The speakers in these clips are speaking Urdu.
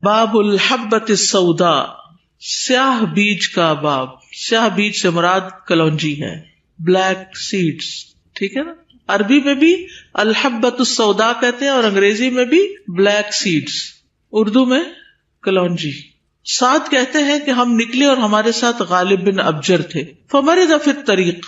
باب الحبۃ السوداء، سیاہ بیج کا باب۔ سیاہ بیج سے مراد کلونجی ہے، بلیک سیڈز، ٹھیک ہے نا۔ عربی میں بھی الحبۃ السوداء کہتے ہیں اور انگریزی میں بھی بلیک سیڈز، اردو میں کلونجی۔ سعد کہتے ہیں کہ ہم نکلے اور ہمارے ساتھ غالب بن ابجر تھے، فمرض فی الطریق،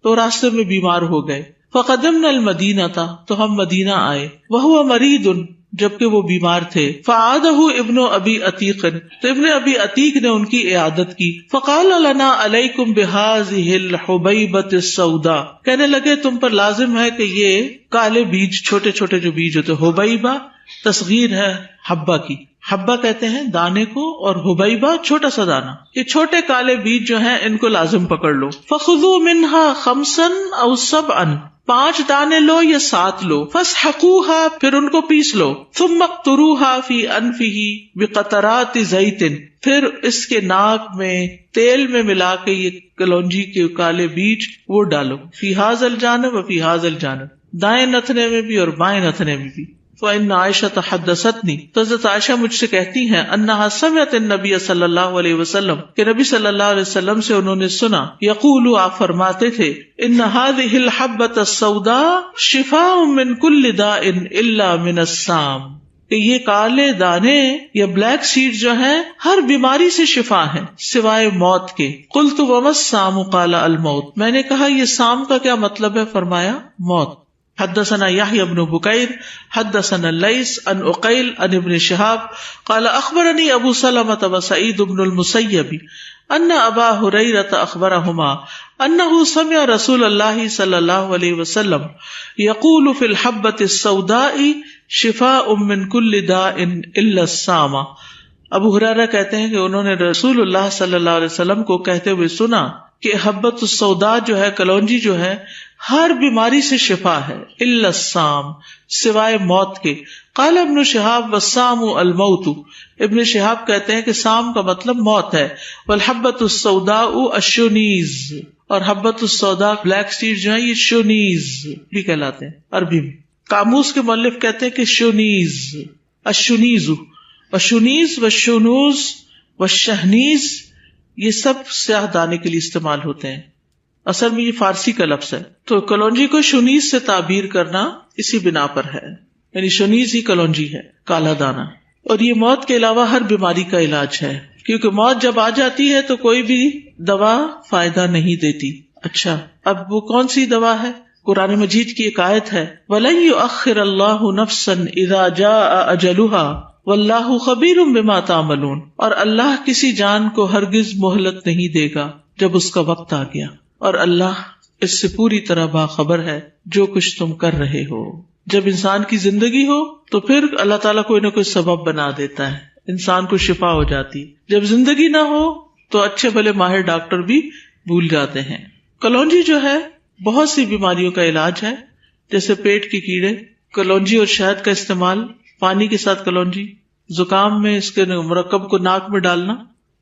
تو راستے میں بیمار ہو گئے، فقدمنا المدینہ، تو ہم مدینہ آئے، وہو مریض، جبکہ وہ بیمار تھے، فعادہ ابن ابی عتیق، تو ابن ابی عتیق نے ان کی عیادت کی، فقال لنا علیکم بہذہ الحبیبۃ السوداء، کہنے لگے تم پر لازم ہے کہ یہ کالے بیج، چھوٹے چھوٹے جو بیج ہوتے، حبیبہ تصغیر ہے حبہ کی، حبہ کہتے ہیں دانے کو، اور حبیبہ چھوٹا سا دانہ، یہ چھوٹے کالے بیج جو ہیں ان کو لازم پکڑ لو، فخذوا منها خمسا او سبعا، 5 دانے لو یا 7 لو، فاسحقوها، پھر ان کو پیس لو، ثم اقطروها فی انفہ بقطرات زیت، پھر اس کے ناک میں تیل میں ملا کے یہ کلونجی کے کالے بیج وہ ڈالو، فی ھذا الجانب وفی ھذا الجانب، دائیں نتنے میں بھی اور بائیں نتنے میں بھی۔ فإن عائشہ حدثتنی، تو حضرت عائشہ مجھ سے کہتی ہیں، انہا سمعت النبی صلی اللہ علیہ وسلم، کہ نبی صلی اللہ علیہ وسلم سے انہوں نے سنا، یقول، آپ فرماتے تھے، ان هذه الحبۃ السوداء شفاء من كل داء الا من السام، کہ یہ کالے دانے یا بلیک سیڈ جو ہیں ہر بیماری سے شفا ہے سوائے موت کے۔ قلت وما السام قال الموت، میں نے کہا یہ سام کا کیا مطلب ہے؟ فرمایا موت۔ حدثنا یحیی بن بکیر حدثنا اللیث عن عقیل عن ابن شہاب قال اخبرنی ابو سلمۃ وسعید بن المسیب ان ابا ہریرۃ اخبرہما انہ سمع رسول اللہ صلی اللہ علیہ وسلم یقول فی الحبۃ السوداء شفاء من کل داء الا السام۔ ابو ہریرہ کہتے ہیں کہ انہوں نے رسول اللہ صلی اللہ علیہ وسلم کو کہتے ہوئے سنا کہ حبۃ السوداء جو ہے، کلونجی جو ہے، ہر بیماری سے شفا ہے، الا السام، سوائے موت کے۔ قال ابن شہاب والسام الموت، ابن شہاب کہتے ہیں کہ سام کا مطلب موت ہے، والحبۃ السوداء الشنیز، اور حبۃ السوداء بلیک سیڈ جو ہے یہ شنیز بھی کہلاتے ہیں عربی میں۔ قاموس کے مؤلف کہتے ہیں کہ شنیز، الشنیز، والشنیز والشنوز والشہنیز، یہ سب سیاہ دانے کے لیے استعمال ہوتے ہیں، اصل میں یہ فارسی کا لفظ ہے۔ تو کلونجی کو شنیز سے تعبیر کرنا اسی بنا پر ہے، یعنی شنیز ہی کلونجی ہے، کالا دانہ، اور یہ موت کے علاوہ ہر بیماری کا علاج ہے، کیونکہ موت جب آ جاتی ہے تو کوئی بھی دوا فائدہ نہیں دیتی۔ اچھا، اب وہ کون سی دوا ہے؟ قرآن مجید کی ایک آیت ہے، وَلَن يُؤَخِّرَ اللَّهُ نَفْسًا إِذَا جَاءَ أَجَلُهَا وَاللَّهُ خَبِيرٌ بِمَا تَعْمَلُونَ، اور اللہ کسی جان کو ہرگز مہلت نہیں دے گا جب اس کا وقت آ گیا، اور اللہ اس سے پوری طرح باخبر ہے جو کچھ تم کر رہے ہو۔ جب انسان کی زندگی ہو تو پھر اللہ تعالیٰ کوئی نہ کوئی سبب بنا دیتا ہے، انسان کو شفا ہو جاتی۔ جب زندگی نہ ہو تو اچھے بھلے ماہر ڈاکٹر بھی بھول جاتے ہیں۔ کلونجی جو ہے بہت سی بیماریوں کا علاج ہے، جیسے پیٹ کے کیڑے، کلونجی اور شہد کا استعمال، پانی کے ساتھ کلونجی، زکام میں اس کے مرکب کو ناک میں ڈالنا۔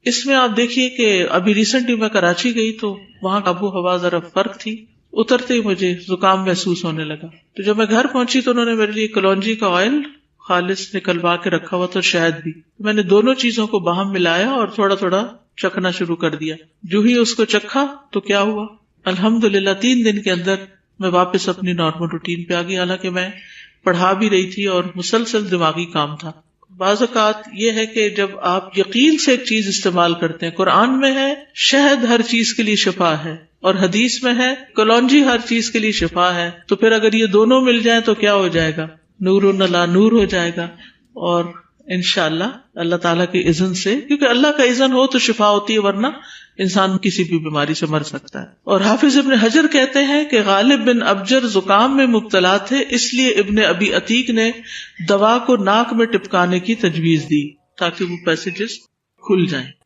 اس میں آپ دیکھیے کہ ابھی ریسنٹلی میں کراچی گئی تو وہاں کا آب و ہوا ذرا فرق تھی، اترتے ہی مجھے زکام محسوس ہونے لگا، تو جب میں گھر پہنچی تو انہوں نے میرے لیے کلونجی کا آئل خالص نکلوا کے رکھا ہوا تھا، شہد بھی، میں نے دونوں چیزوں کو باہم ملایا اور تھوڑا تھوڑا چکھنا شروع کر دیا۔ جو ہی اس کو چکھا تو کیا ہوا، الحمدللہ 3 دن کے اندر میں واپس اپنی نارمل روٹین پہ آ گئی، حالانکہ میں پڑھا بھی رہی تھی اور مسلسل دماغی کام تھا۔ بعض اوقات یہ ہے کہ جب آپ یقین سے ایک چیز استعمال کرتے ہیں، قرآن میں ہے شہد ہر چیز کے لیے شفا ہے، اور حدیث میں ہے کلونجی ہر چیز کے لیے شفا ہے، تو پھر اگر یہ دونوں مل جائیں تو کیا ہو جائے گا، نور لا نور ہو جائے گا، اور انشاءاللہ اللہ تعالیٰ کے اذن سے، کیونکہ اللہ کا اذن ہو تو شفا ہوتی ہے، ورنہ انسان کسی بھی بیماری سے مر سکتا ہے۔ اور حافظ ابن حجر کہتے ہیں کہ غالب بن ابجر زکام میں مبتلا تھے، اس لیے ابن ابی عتیق نے دوا کو ناک میں ٹپکانے کی تجویز دی تاکہ وہ پیسیجز کھل جائیں۔